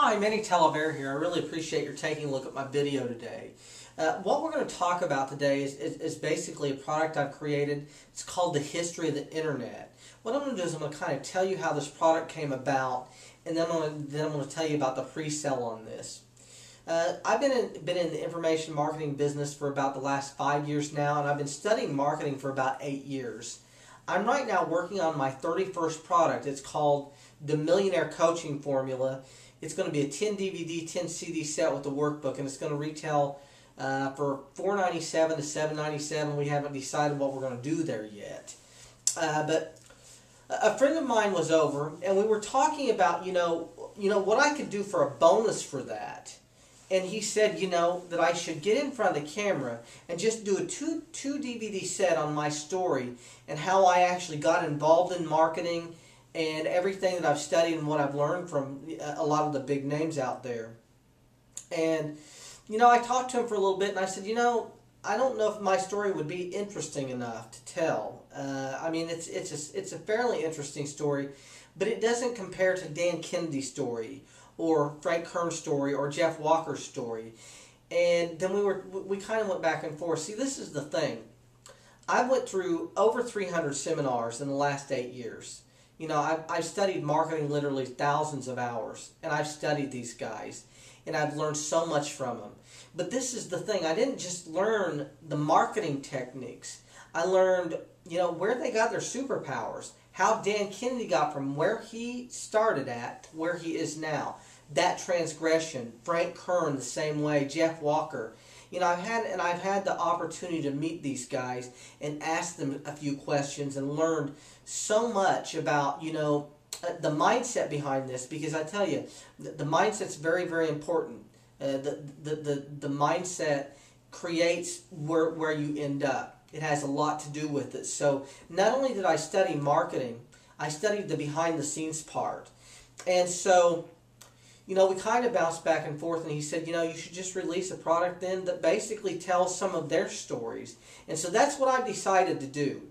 Hi, Manny Talavera here. I really appreciate your taking a look at my video today. What we're going to talk about today is basically a product I've created. It's called The History of the Internet. What I'm going to do is I'm going to kind of tell you how this product came about, and then I'm going to tell you about the pre-sale on this. I've been in the information marketing business for about the last 5 years now, and I've been studying marketing for about 8 years. I'm right now working on my 31st product. It's called the Millionaire Coaching Formula. It's going to be a 10 DVD, 10 CD set with a workbook, and it's going to retail for $4.97 to $7.97. We haven't decided what we're going to do there yet. But a friend of mine was over, and we were talking about, what I could do for a bonus for that. And he said, that I should get in front of the camera and just do a two DVD set on my story and how I actually got involved in marketing and everything that I've studied and what I've learned from a lot of the big names out there. And, I talked to him for a little bit, and I said, I don't know if my story would be interesting enough to tell. I mean, it's a fairly interesting story, but it doesn't compare to Dan Kennedy's story or Frank Kern's story or Jeff Walker's story. And then we kind of went back and forth. See, this is the thing. I went through over 300 seminars in the last 8 years. I've studied marketing literally thousands of hours, and I've studied these guys, and I've learned so much from them. But this is the thing. I didn't just learn the marketing techniques. I learned, where they got their superpowers, how Dan Kennedy got from where he started at to where he is now. That transgression. Frank Kern the same way. Jeff Walker. I've had the opportunity to meet these guys and ask them a few questions and learned so much about, the mindset behind this, because I tell you, the mindset's very, very important. The mindset creates where you end up. It has a lot to do with it. So not only did I study marketing, I studied the behind the scenes part. And so, we kind of bounced back and forth, and he said, you should just release a product then that basically tells some of their stories. And so that's what I've decided to do.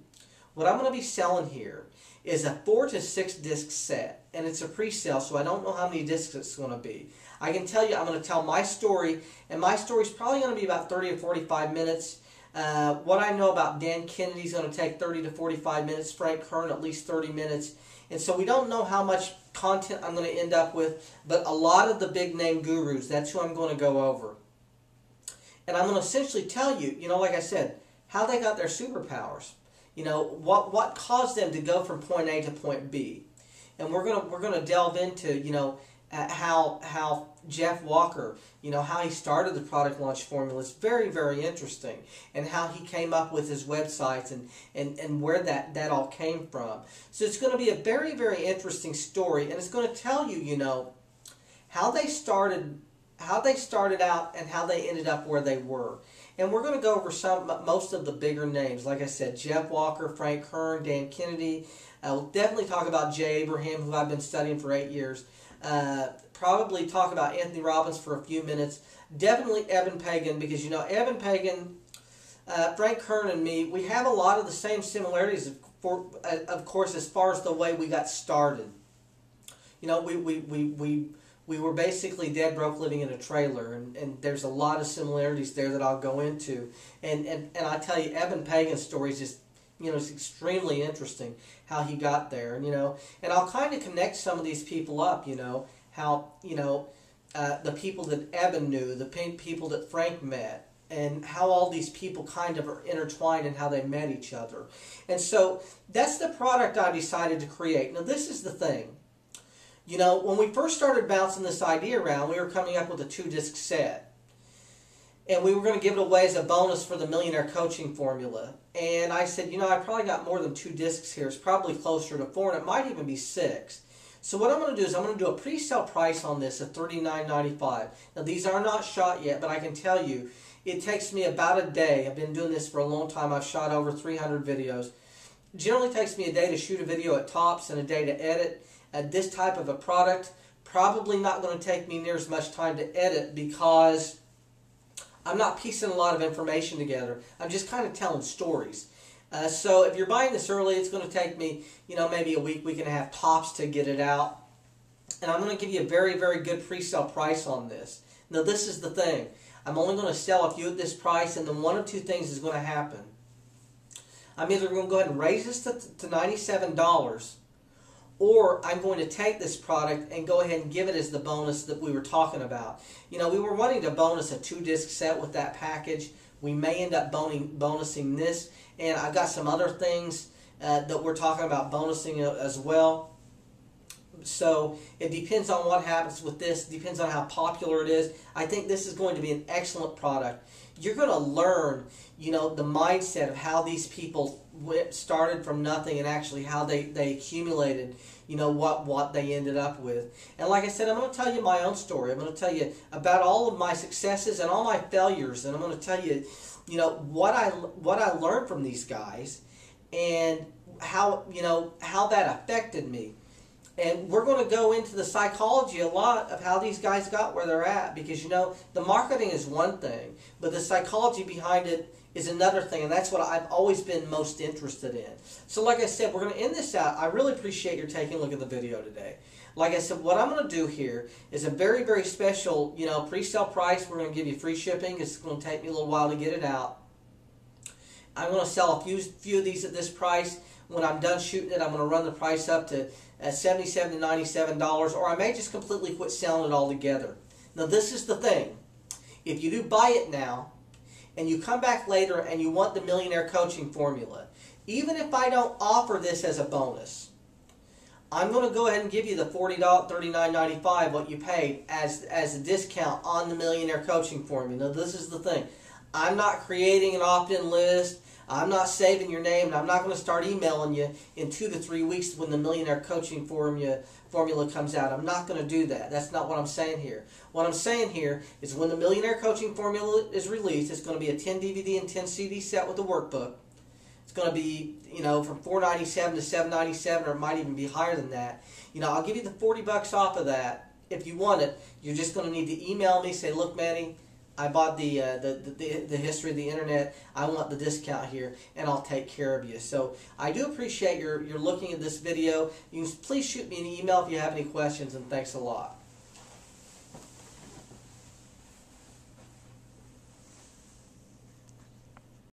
What I'm going to be selling here is a 4 to 6 disc set, and it's a pre-sale, so I don't know how many discs it's going to be. I can tell you I'm going to tell my story, and my story is probably going to be about 30 or 45 minutes. What I know about Dan Kennedy is going to take 30 to 45 minutes, Frank Kern at least 30 minutes. And so we don't know how much content I'm going to end up with, but a lot of the big name gurus, that's who I'm going to go over. And I'm going to essentially tell you, like I said, how they got their superpowers. What caused them to go from point A to point B. And we're going to delve into, how Jeff Walker, how he started the product launch formula. It's very, very interesting. And how he came up with his websites and where that all came from. So it's going to be a very, very interesting story, and it's going to tell you, how they started out and how they ended up where they were. And we're going to go over most of the bigger names. Like I said, Jeff Walker, Frank Kern, Dan Kennedy. I'll definitely talk about Jay Abraham, who I've been studying for 8 years. Probably talk about Anthony Robbins for a few minutes. Definitely Evan Pagan, because Evan Pagan, Frank Kern, and me, we have a lot of the same similarities. Of course, as far as the way we got started. We were basically dead broke living in a trailer, and there's a lot of similarities there that I'll go into. And I tell you, Evan Pagan's story is just, it's extremely interesting how he got there. And I'll kind of connect some of these people up, how, the people that Evan knew, the people that Frank met, and how all these people kind of are intertwined and how they met each other. And so that's the product I decided to create. Now, this is the thing. When we first started bouncing this idea around, we were coming up with a 2-disc set. And we were going to give it away as a bonus for the Millionaire Coaching Formula. And I said, I probably got more than 2 discs here. It's probably closer to 4, and it might even be 6. So what I'm going to do is I'm going to do a pre-sale price on this at $39.95. Now, these are not shot yet, but I can tell you, it takes me about a day. I've been doing this for a long time. I've shot over 300 videos. It generally takes me a day to shoot a video at tops and a day to edit. This type of a product, probably not going to take me near as much time to edit, because I'm not piecing a lot of information together. I'm just kind of telling stories. So if you're buying this early, it's going to take me, maybe a week and a half tops to get it out. and I'm going to give you a very, very good pre-sale price on this. Now, this is the thing. I'm only going to sell a few at this price, and then one of two things is going to happen. I'm either going to go ahead and raise this to $97, or I'm going to take this product and go ahead and give it as the bonus that we were talking about. You know, we were wanting to bonus a 2-disc set with that package. We may end up bonusing this, and I've got some other things that we're talking about bonusing as well. So it depends on what happens with this. It depends on how popular it is. I think this is going to be an excellent product. You're going to learn, you know, the mindset of how these people started from nothing and actually how they accumulated, you know, what they ended up with. And like I said, I'm going to tell you my own story. I'm going to tell you about all of my successes and all my failures, and I'm going to tell you, you know, what I learned from these guys and how, you know, how that affected me. And we're going to go into the psychology a lot of how these guys got where they're at, because, you know, the marketing is one thing, but the psychology behind it is another thing, and that's what I've always been most interested in. So like I said, we're going to end this out. I really appreciate your taking a look at the video today. Like I said, what I'm going to do here is a very, very special, you know, pre-sale price. We're going to give you free shipping. It's going to take me a little while to get it out. I'm going to sell a few of these at this price. When I'm done shooting it, I'm going to run the price up to $77 to $97, or I may just completely quit selling it altogether. Now, this is the thing. If you do buy it now, and you come back later and you want the Millionaire Coaching Formula, even if I don't offer this as a bonus, I'm going to go ahead and give you the $39.95, what you paid, as a discount on the Millionaire Coaching Formula. Now, this is the thing. I'm not creating an opt-in list. I'm not saving your name, and I'm not going to start emailing you in 2 to 3 weeks when the Millionaire Coaching Formula comes out. I'm not going to do that. That's not what I'm saying here. What I'm saying here is when the Millionaire Coaching Formula is released, it's going to be a 10 DVD and 10 CD set with a workbook. It's going to be, you know, from $4.97 to $7.97, or it might even be higher than that. You know, I'll give you the $40 off of that. If you want it, you're just going to need to email me, say, look, Manny, I bought the history of the internet. I want the discount here, and I'll take care of you. So I do appreciate your looking at this video. You can please shoot me an email if you have any questions, and thanks a lot.